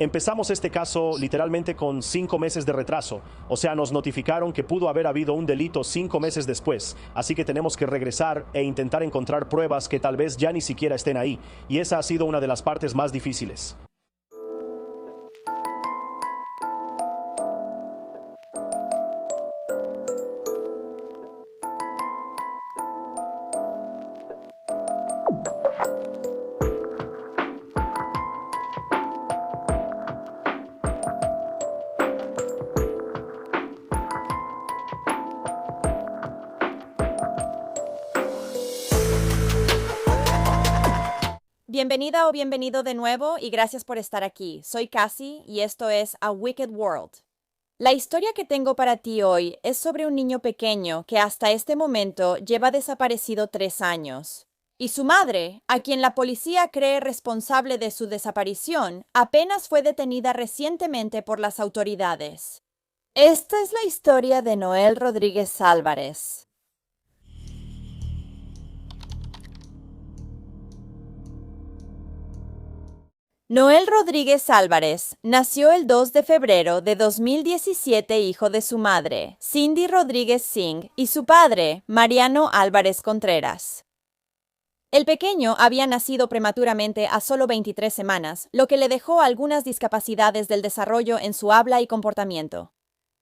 Empezamos este caso literalmente con 5 meses de retraso, o sea, nos notificaron que pudo haber habido un delito 5 meses después, así que tenemos que regresar e intentar encontrar pruebas que tal vez ya ni siquiera estén ahí, y esa ha sido una de las partes más difíciles. Bienvenida o bienvenido de nuevo y gracias por estar aquí. Soy Cassie y esto es A Wicked World. La historia que tengo para ti hoy es sobre un niño pequeño que hasta este momento lleva desaparecido 3 años. Y su madre, a quien la policía cree responsable de su desaparición, apenas fue detenida recientemente por las autoridades. Esta es la historia de Noel Rodríguez Álvarez. Noel Rodríguez Álvarez nació el 2 de febrero de 2017, hijo de su madre, Cindy Rodríguez Singh, y su padre, Mariano Álvarez Contreras. El pequeño había nacido prematuramente a solo 23 semanas, lo que le dejó algunas discapacidades del desarrollo en su habla y comportamiento.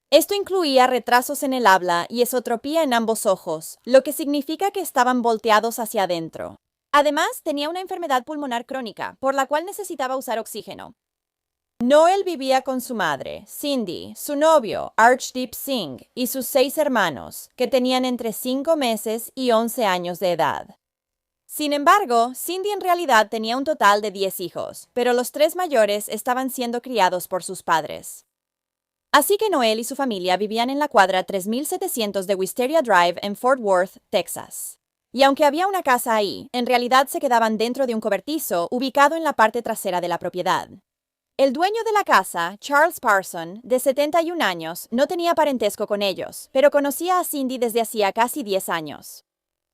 Esto incluía retrasos en el habla y esotropía en ambos ojos, lo que significa que estaban volteados hacia adentro. Además, tenía una enfermedad pulmonar crónica, por la cual necesitaba usar oxígeno. Noel vivía con su madre, Cindy, su novio, Archdeep Singh, y sus 6 hermanos, que tenían entre 5 meses y 11 años de edad. Sin embargo, Cindy en realidad tenía un total de 10 hijos, pero los 3 mayores estaban siendo criados por sus padres. Así que Noel y su familia vivían en la cuadra 3700 de Wisteria Drive en Fort Worth, Texas. Y aunque había una casa ahí, en realidad se quedaban dentro de un cobertizo ubicado en la parte trasera de la propiedad. El dueño de la casa, Charles Parson, de 71 años, no tenía parentesco con ellos, pero conocía a Cindy desde hacía casi 10 años.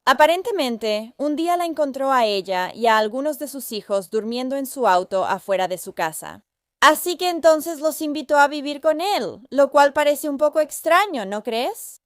Aparentemente, un día la encontró a ella y a algunos de sus hijos durmiendo en su auto afuera de su casa. Así que entonces los invitó a vivir con él, lo cual parece un poco extraño, ¿no crees?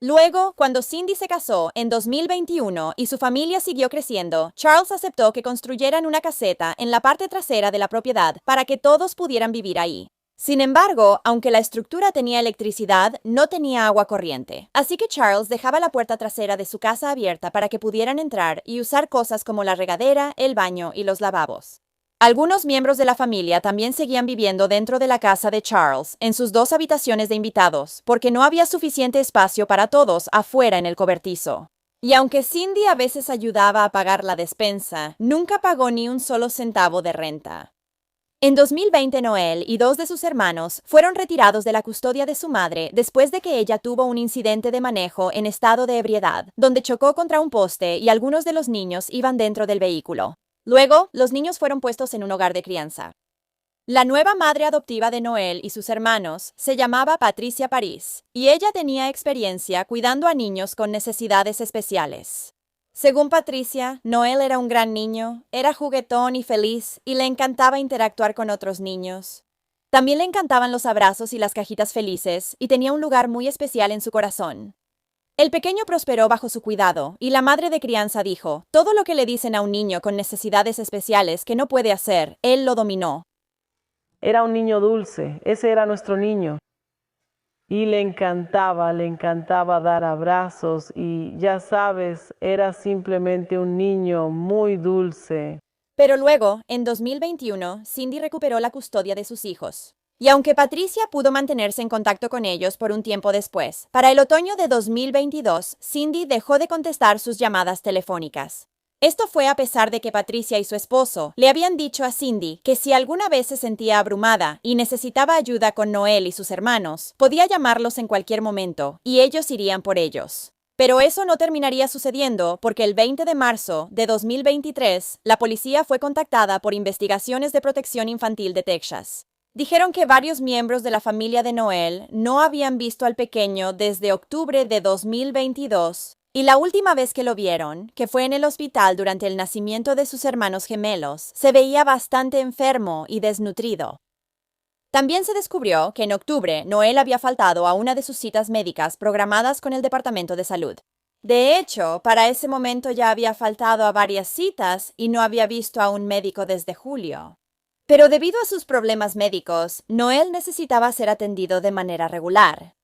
Luego, cuando Cindy se casó en 2021 y su familia siguió creciendo, Charles aceptó que construyeran una caseta en la parte trasera de la propiedad para que todos pudieran vivir ahí. Sin embargo, aunque la estructura tenía electricidad, no tenía agua corriente. Así que Charles dejaba la puerta trasera de su casa abierta para que pudieran entrar y usar cosas como la regadera, el baño y los lavabos. Algunos miembros de la familia también seguían viviendo dentro de la casa de Charles, en sus 2 habitaciones de invitados, porque no había suficiente espacio para todos afuera en el cobertizo. Y aunque Cindy a veces ayudaba a pagar la despensa, nunca pagó ni un solo centavo de renta. En 2020, Noel y 2 de sus hermanos fueron retirados de la custodia de su madre después de que ella tuvo un incidente de manejo en estado de ebriedad, donde chocó contra un poste y algunos de los niños iban dentro del vehículo. Luego, los niños fueron puestos en un hogar de crianza. La nueva madre adoptiva de Noel y sus hermanos se llamaba Patricia París, y ella tenía experiencia cuidando a niños con necesidades especiales. Según Patricia, Noel era un gran niño, era juguetón y feliz, y le encantaba interactuar con otros niños. También le encantaban los abrazos y las cajitas felices, y tenía un lugar muy especial en su corazón. El pequeño prosperó bajo su cuidado, y la madre de crianza dijo, todo lo que le dicen a un niño con necesidades especiales que no puede hacer, él lo dominó. Era un niño dulce, ese era nuestro niño. Y le encantaba dar abrazos y ya sabes, era simplemente un niño muy dulce. Pero luego, en 2021, Cindy recuperó la custodia de sus hijos. Y aunque Patricia pudo mantenerse en contacto con ellos por un tiempo después, para el otoño de 2022, Cindy dejó de contestar sus llamadas telefónicas. Esto fue a pesar de que Patricia y su esposo le habían dicho a Cindy que si alguna vez se sentía abrumada y necesitaba ayuda con Noel y sus hermanos, podía llamarlos en cualquier momento, y ellos irían por ellos. Pero eso no terminaría sucediendo porque el 20 de marzo de 2023, la policía fue contactada por Investigaciones de Protección Infantil de Texas. Dijeron que varios miembros de la familia de Noel no habían visto al pequeño desde octubre de 2022 y la última vez que lo vieron, que fue en el hospital durante el nacimiento de sus hermanos gemelos, se veía bastante enfermo y desnutrido. También se descubrió que en octubre Noel había faltado a una de sus citas médicas programadas con el Departamento de Salud. De hecho, para ese momento ya había faltado a varias citas y no había visto a un médico desde julio. Pero debido a sus problemas médicos, Noel necesitaba ser atendido de manera regular.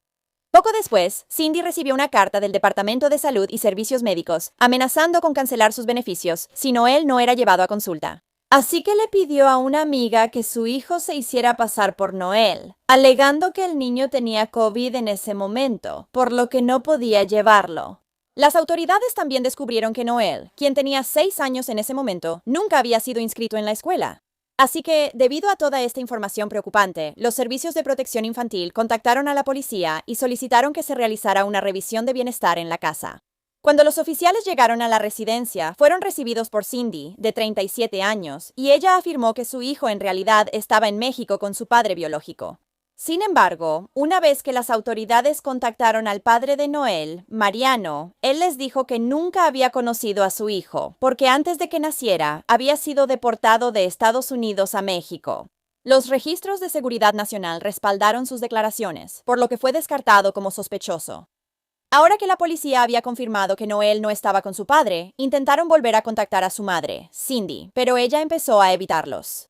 Poco después, Cindy recibió una carta del Departamento de Salud y Servicios Médicos amenazando con cancelar sus beneficios si Noel no era llevado a consulta. Así que le pidió a una amiga que su hijo se hiciera pasar por Noel, alegando que el niño tenía COVID en ese momento, por lo que no podía llevarlo. Las autoridades también descubrieron que Noel, quien tenía 6 años en ese momento, nunca había sido inscrito en la escuela. Así que, debido a toda esta información preocupante, los servicios de protección infantil contactaron a la policía y solicitaron que se realizara una revisión de bienestar en la casa. Cuando los oficiales llegaron a la residencia, fueron recibidos por Cindy, de 37 años, y ella afirmó que su hijo en realidad estaba en México con su padre biológico. Sin embargo, una vez que las autoridades contactaron al padre de Noel, Mariano, él les dijo que nunca había conocido a su hijo, porque antes de que naciera, había sido deportado de Estados Unidos a México. Los registros de seguridad nacional respaldaron sus declaraciones, por lo que fue descartado como sospechoso. Ahora que la policía había confirmado que Noel no estaba con su padre, intentaron volver a contactar a su madre, Cindy, pero ella empezó a evitarlos.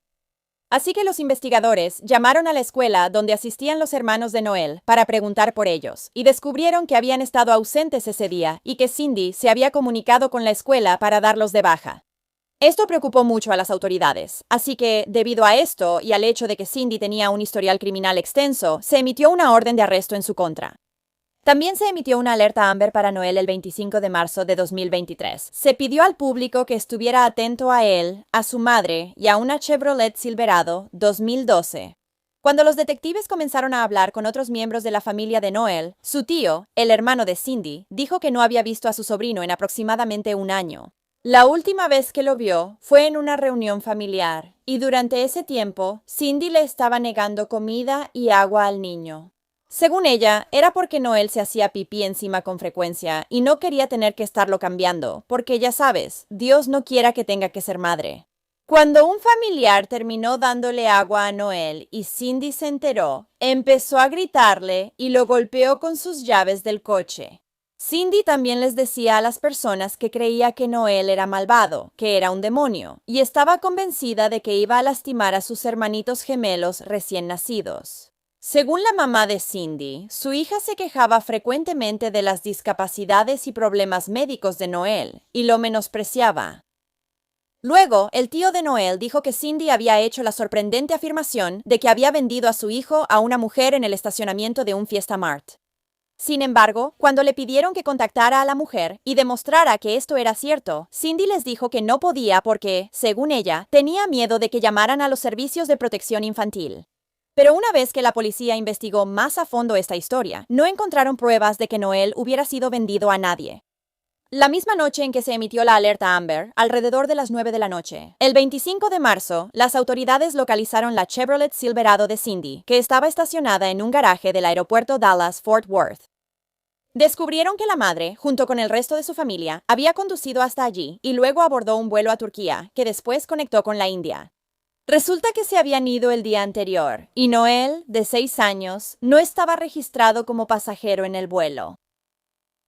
Así que los investigadores llamaron a la escuela donde asistían los hermanos de Noel para preguntar por ellos, y descubrieron que habían estado ausentes ese día y que Cindy se había comunicado con la escuela para darlos de baja. Esto preocupó mucho a las autoridades, así que, debido a esto y al hecho de que Cindy tenía un historial criminal extenso, se emitió una orden de arresto en su contra. También se emitió una alerta Amber para Noel el 25 de marzo de 2023. Se pidió al público que estuviera atento a él, a su madre y a una Chevrolet Silverado 2012. Cuando los detectives comenzaron a hablar con otros miembros de la familia de Noel, su tío, el hermano de Cindy, dijo que no había visto a su sobrino en aproximadamente 1 año. La última vez que lo vio fue en una reunión familiar, y durante ese tiempo, Cindy le estaba negando comida y agua al niño. Según ella, era porque Noel se hacía pipí encima con frecuencia y no quería tener que estarlo cambiando, porque ya sabes, Dios no quiera que tenga que ser madre. Cuando un familiar terminó dándole agua a Noel y Cindy se enteró, empezó a gritarle y lo golpeó con sus llaves del coche. Cindy también les decía a las personas que creía que Noel era malvado, que era un demonio, y estaba convencida de que iba a lastimar a sus hermanitos gemelos recién nacidos. Según la mamá de Cindy, su hija se quejaba frecuentemente de las discapacidades y problemas médicos de Noel, y lo menospreciaba. Luego, el tío de Noel dijo que Cindy había hecho la sorprendente afirmación de que había vendido a su hijo a una mujer en el estacionamiento de un Fiesta Mart. Sin embargo, cuando le pidieron que contactara a la mujer y demostrara que esto era cierto, Cindy les dijo que no podía porque, según ella, tenía miedo de que llamaran a los servicios de protección infantil. Pero una vez que la policía investigó más a fondo esta historia, no encontraron pruebas de que Noel hubiera sido vendido a nadie. La misma noche en que se emitió la alerta Amber, alrededor de las 9 de la noche, el 25 de marzo, las autoridades localizaron la Chevrolet Silverado de Cindy, que estaba estacionada en un garaje del aeropuerto Dallas-Fort Worth. Descubrieron que la madre, junto con el resto de su familia, había conducido hasta allí y luego abordó un vuelo a Turquía, que después conectó con la India. Resulta que se habían ido el día anterior, y Noel, de 6 años, no estaba registrado como pasajero en el vuelo.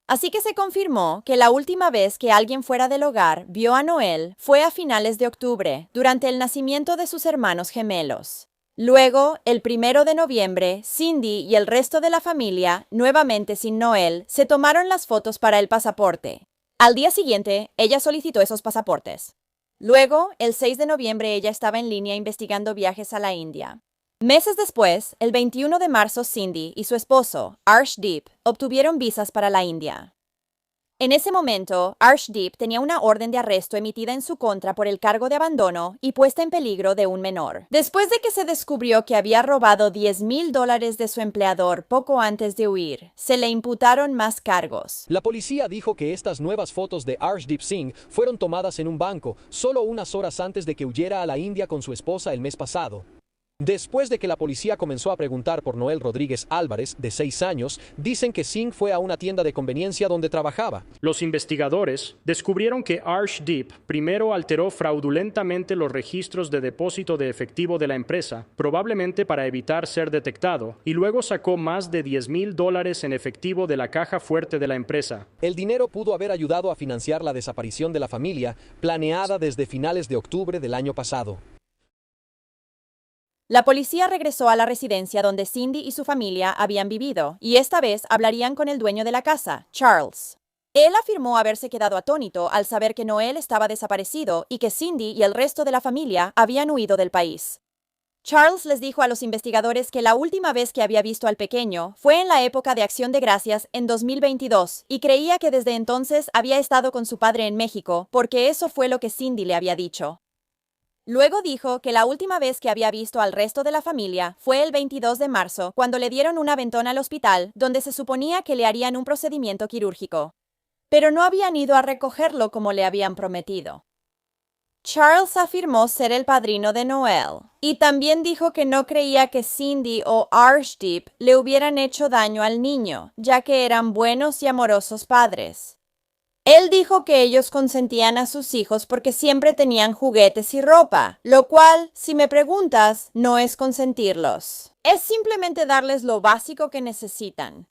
Así que se confirmó que la última vez que alguien fuera del hogar vio a Noel fue a finales de octubre, durante el nacimiento de sus hermanos gemelos. Luego, el 1 de noviembre, Cindy y el resto de la familia, nuevamente sin Noel, se tomaron las fotos para el pasaporte. Al día siguiente, ella solicitó esos pasaportes. Luego, el 6 de noviembre, ella estaba en línea investigando viajes a la India. Meses después, el 21 de marzo, Cindy y su esposo, Arshdeep, obtuvieron visas para la India. En ese momento, Arshdeep tenía una orden de arresto emitida en su contra por el cargo de abandono y puesta en peligro de un menor. Después de que se descubrió que había robado $10,000 de su empleador poco antes de huir, se le imputaron más cargos. La policía dijo que estas nuevas fotos de Arshdeep Singh fueron tomadas en un banco, solo unas horas antes de que huyera a la India con su esposa el mes pasado. Después de que la policía comenzó a preguntar por Noel Rodríguez Álvarez, de 6 años, dicen que Singh fue a una tienda de conveniencia donde trabajaba. Los investigadores descubrieron que Arshdeep primero alteró fraudulentamente los registros de depósito de efectivo de la empresa, probablemente para evitar ser detectado, y luego sacó más de $10,000 en efectivo de la caja fuerte de la empresa. El dinero pudo haber ayudado a financiar la desaparición de la familia, planeada desde finales de octubre del año pasado. La policía regresó a la residencia donde Cindy y su familia habían vivido, y esta vez hablarían con el dueño de la casa, Charles. Él afirmó haberse quedado atónito al saber que Noel estaba desaparecido y que Cindy y el resto de la familia habían huido del país. Charles les dijo a los investigadores que la última vez que había visto al pequeño fue en la época de Acción de Gracias en 2022 y creía que desde entonces había estado con su padre en México porque eso fue lo que Cindy le había dicho. Luego dijo que la última vez que había visto al resto de la familia fue el 22 de marzo, cuando le dieron un aventón al hospital, donde se suponía que le harían un procedimiento quirúrgico. Pero no habían ido a recogerlo como le habían prometido. Charles afirmó ser el padrino de Noel, y también dijo que no creía que Cindy o Arshdeep le hubieran hecho daño al niño, ya que eran buenos y amorosos padres. Él dijo que ellos consentían a sus hijos porque siempre tenían juguetes y ropa, lo cual, si me preguntas, no es consentirlos. Es simplemente darles lo básico que necesitan.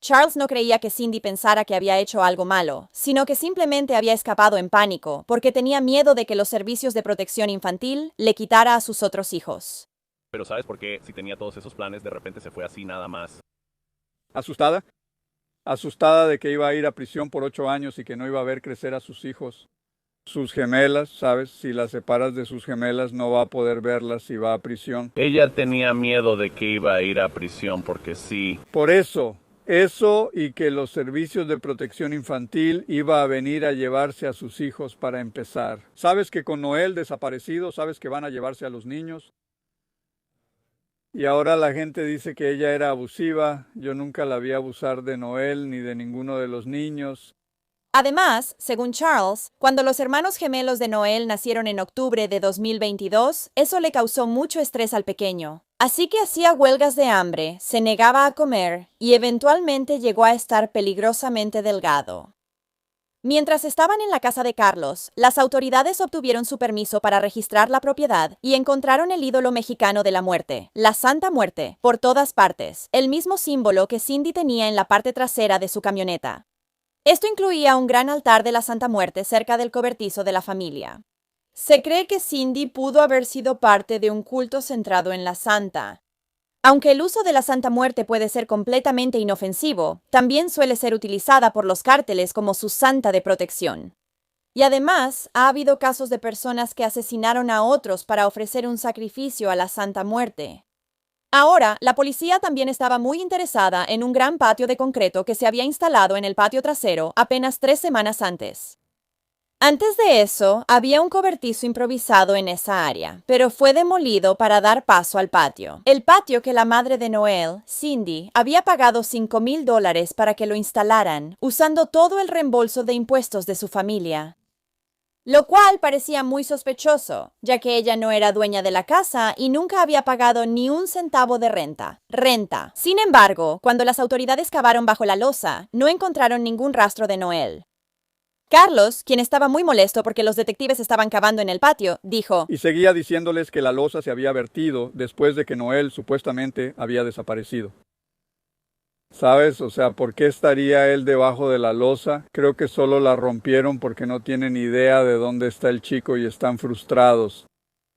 Charles no creía que Cindy pensara que había hecho algo malo, sino que simplemente había escapado en pánico porque tenía miedo de que los servicios de protección infantil le quitara a sus otros hijos. Pero ¿sabes por qué? Si tenía todos esos planes, de repente se fue así nada más. ¿Asustada? Asustada de que iba a ir a prisión por 8 años y que no iba a ver crecer a sus hijos. Sus gemelas, ¿sabes? Si las separas de sus gemelas no va a poder verlas si va a prisión. Ella tenía miedo de que iba a ir a prisión porque sí. Por eso y que los servicios de protección infantil iba a venir a llevarse a sus hijos para empezar. ¿Sabes que con Noel desaparecido, sabes que van a llevarse a los niños? Y ahora la gente dice que ella era abusiva. Yo nunca la vi abusar de Noel ni de ninguno de los niños. Además, según Charles, cuando los hermanos gemelos de Noel nacieron en octubre de 2022, eso le causó mucho estrés al pequeño. Así que hacía huelgas de hambre, se negaba a comer y eventualmente llegó a estar peligrosamente delgado. Mientras estaban en la casa de Carlos, las autoridades obtuvieron su permiso para registrar la propiedad y encontraron el ídolo mexicano de la muerte, la Santa Muerte, por todas partes, el mismo símbolo que Cindy tenía en la parte trasera de su camioneta. Esto incluía un gran altar de la Santa Muerte cerca del cobertizo de la familia. Se cree que Cindy pudo haber sido parte de un culto centrado en la Santa. Aunque el uso de la Santa Muerte puede ser completamente inofensivo, también suele ser utilizada por los cárteles como su santa de protección. Y además, ha habido casos de personas que asesinaron a otros para ofrecer un sacrificio a la Santa Muerte. Ahora, la policía también estaba muy interesada en un gran patio de concreto que se había instalado en el patio trasero apenas 3 semanas antes. Antes de eso, había un cobertizo improvisado en esa área, pero fue demolido para dar paso al patio. El patio que la madre de Noel, Cindy, había pagado $5,000 para que lo instalaran, usando todo el reembolso de impuestos de su familia. Lo cual parecía muy sospechoso, ya que ella no era dueña de la casa y nunca había pagado ni un centavo de renta. Sin embargo, cuando las autoridades cavaron bajo la losa, no encontraron ningún rastro de Noel. Carlos, quien estaba muy molesto porque los detectives estaban cavando en el patio, dijo: Y seguía diciéndoles que la losa se había vertido después de que Noel supuestamente había desaparecido. ¿Sabes? O sea, ¿por qué estaría él debajo de la losa? Creo que solo la rompieron porque no tienen idea de dónde está el chico y están frustrados.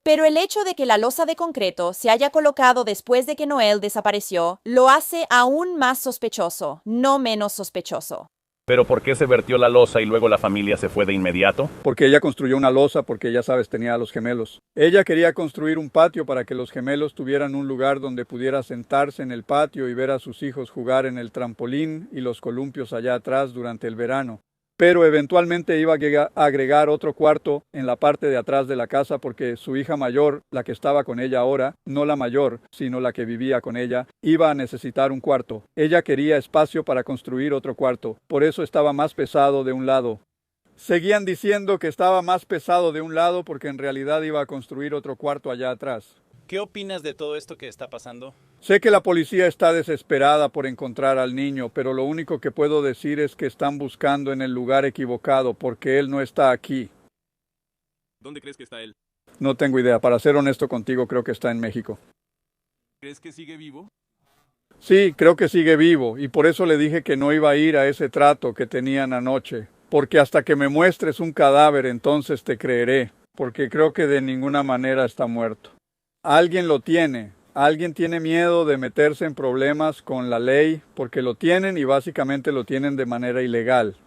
Pero el hecho de que la losa de concreto se haya colocado después de que Noel desapareció lo hace aún más sospechoso, no menos sospechoso. ¿Pero por qué se vertió la losa y luego la familia se fue de inmediato? Porque ella construyó una losa porque, ya sabes, tenía a los gemelos. Ella quería construir un patio para que los gemelos tuvieran un lugar donde pudiera sentarse en el patio y ver a sus hijos jugar en el trampolín y los columpios allá atrás durante el verano. Pero eventualmente iba a agregar otro cuarto en la parte de atrás de la casa porque su hija mayor, la que estaba con ella ahora, no la mayor, sino la que vivía con ella, iba a necesitar un cuarto. Ella quería espacio para construir otro cuarto, por eso estaba más pesado de un lado. Seguían diciendo que estaba más pesado de un lado porque en realidad iba a construir otro cuarto allá atrás. ¿Qué opinas de todo esto que está pasando? Sé que la policía está desesperada por encontrar al niño, pero lo único que puedo decir es que están buscando en el lugar equivocado porque él no está aquí. ¿Dónde crees que está él? No tengo idea. Para ser honesto contigo, creo que está en México. ¿Crees que sigue vivo? Sí, creo que sigue vivo, y por eso le dije que no iba a ir a ese trato que tenían anoche, porque hasta que me muestres un cadáver entonces te creeré, porque creo que de ninguna manera está muerto. Alguien lo tiene, alguien tiene miedo de meterse en problemas con la ley, porque lo tienen y básicamente lo tienen de manera ilegal.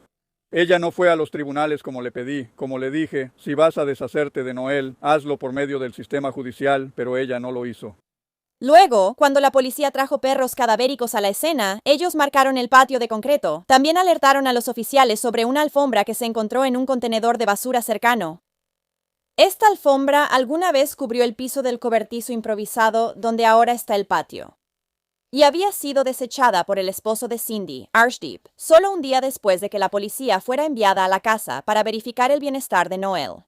Ella no fue a los tribunales como le pedí, como le dije, si vas a deshacerte de Noel, hazlo por medio del sistema judicial, pero ella no lo hizo. Luego, cuando la policía trajo perros cadavéricos a la escena, ellos marcaron el patio de concreto. También alertaron a los oficiales sobre una alfombra que se encontró en un contenedor de basura cercano. Esta alfombra alguna vez cubrió el piso del cobertizo improvisado donde ahora está el patio. Y había sido desechada por el esposo de Cindy, Arshdeep, solo un día después de que la policía fuera enviada a la casa para verificar el bienestar de Noel.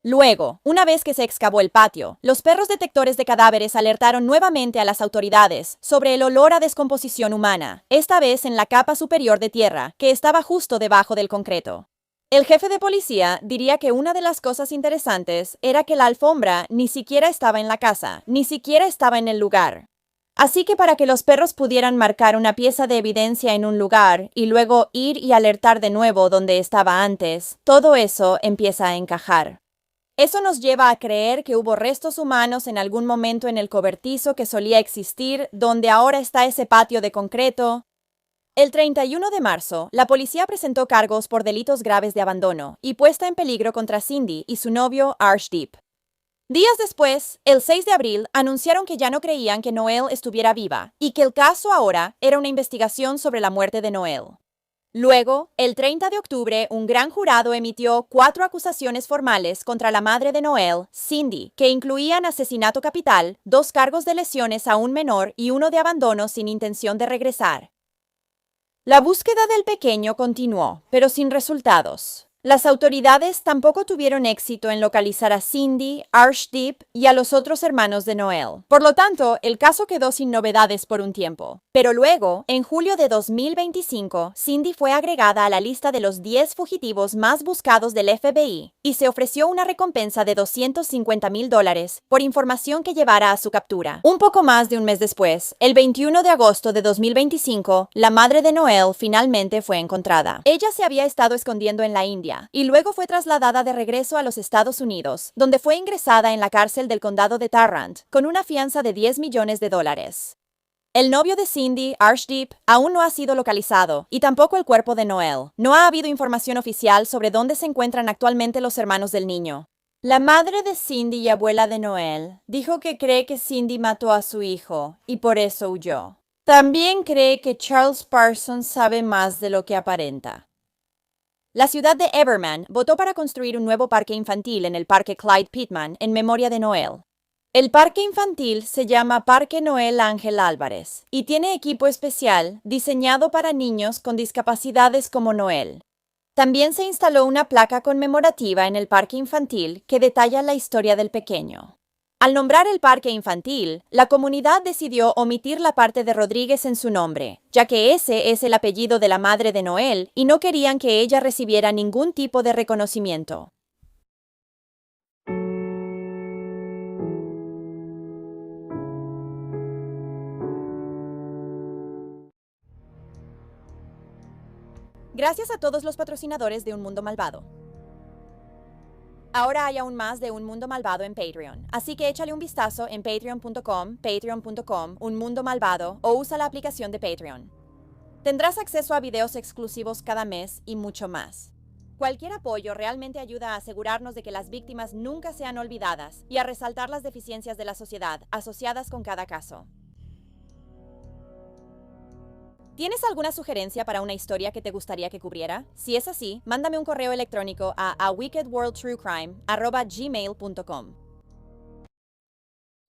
Luego, una vez que se excavó el patio, los perros detectores de cadáveres alertaron nuevamente a las autoridades sobre el olor a descomposición humana, esta vez en la capa superior de tierra, que estaba justo debajo del concreto. El jefe de policía diría que una de las cosas interesantes era que la alfombra ni siquiera estaba en la casa, ni siquiera estaba en el lugar. Así que para que los perros pudieran marcar una pieza de evidencia en un lugar y luego ir y alertar de nuevo donde estaba antes, todo eso empieza a encajar. Eso nos lleva a creer que hubo restos humanos en algún momento en el cobertizo que solía existir, donde ahora está ese patio de concreto. El 31 de marzo, la policía presentó cargos por delitos graves de abandono y puesta en peligro contra Cindy y su novio Arshdeep. Días después, el 6 de abril, anunciaron que ya no creían que Noel estuviera viva y que el caso ahora era una investigación sobre la muerte de Noel. Luego, el 30 de octubre, un gran jurado emitió 4 acusaciones formales contra la madre de Noel, Cindy, que incluían asesinato capital, 2 cargos de lesiones a un menor y 1 de abandono sin intención de regresar. La búsqueda del pequeño continuó, pero sin resultados. Las autoridades tampoco tuvieron éxito en localizar a Cindy, Arshdeep y a los otros hermanos de Noel. Por lo tanto, el caso quedó sin novedades por un tiempo. Pero luego, en julio de 2025, Cindy fue agregada a la lista de los 10 fugitivos más buscados del FBI y se ofreció una recompensa de $250,000 por información que llevara a su captura. Un poco más de un mes después, el 21 de agosto de 2025, la madre de Noel finalmente fue encontrada. Ella se había estado escondiendo en la India y luego fue trasladada de regreso a los Estados Unidos, donde fue ingresada en la cárcel del condado de Tarrant con una fianza de $10 millones. El novio de Cindy, Arshdeep, aún no ha sido localizado y tampoco el cuerpo de Noel. No ha habido información oficial sobre dónde se encuentran actualmente los hermanos del niño. La madre de Cindy y abuela de Noel dijo que cree que Cindy mató a su hijo y por eso huyó. También cree que Charles Parsons sabe más de lo que aparenta. La ciudad de Everman votó para construir un nuevo parque infantil en el Parque Clyde Pittman en memoria de Noel. El parque infantil se llama Parque Noel Ángel Álvarez y tiene equipo especial diseñado para niños con discapacidades como Noel. También se instaló una placa conmemorativa en el parque infantil que detalla la historia del pequeño. Al nombrar el parque infantil, la comunidad decidió omitir la parte de Rodríguez en su nombre, ya que ese es el apellido de la madre de Noel y no querían que ella recibiera ningún tipo de reconocimiento. Gracias a todos los patrocinadores de Un Mundo Malvado. Ahora hay aún más de Un Mundo Malvado en Patreon, así que échale un vistazo en patreon.com, Un Mundo Malvado o usa la aplicación de Patreon. Tendrás acceso a videos exclusivos cada mes y mucho más. Cualquier apoyo realmente ayuda a asegurarnos de que las víctimas nunca sean olvidadas y a resaltar las deficiencias de la sociedad asociadas con cada caso. ¿Tienes alguna sugerencia para una historia que te gustaría que cubriera? Si es así, mándame un correo electrónico a awickedworldtruecrime@gmail.com.